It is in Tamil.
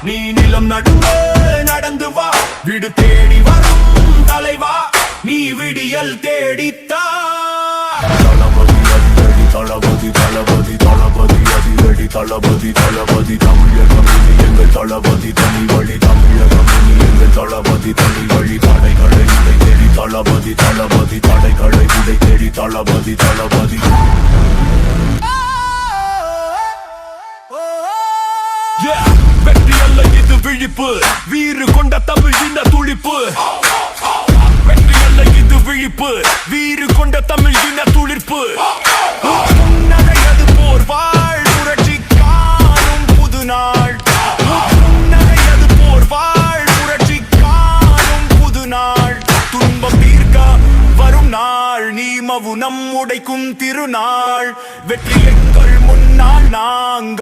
நீ நிலம் நடுவே நடந்து வா, விடு தேடி வரும் தலைவா, நீ விடியல் தேடித்தா. தளபதி அதிரடி தளபதி தளபதி தளபதி அதிரடி தளபதி தளபதி தமிழகம் இனி எங்கள் தளபதி தனி வழி, தமிழகம் இனி எங்கள் தளபதி தனி வழி. தடைகளை உடை தேடி தளபதி தளபதி, தடைகளை உடை தேடி தளபதி தளபதி. வெற்றி அல்ல இது விழிப்பு, வீறு கொண்ட தமிழ் இன துளிப்பு. வெற்றி அல்ல இது விழிப்பு, வீறு கொண்ட தமிழ் இன துளிர்ப்பு. முன்னடையது போர் வாழ் புரட்சி காணும் புது நாள். முன்னடையது போர் வாழ் புரட்சி காணும் புது நாள். துன்பம் தீர்க்க வரும் நாள், நீ மவுனம் உடைக்கும் திருநாள். வெற்றி எங்கள் முன்னால் நாங்கள்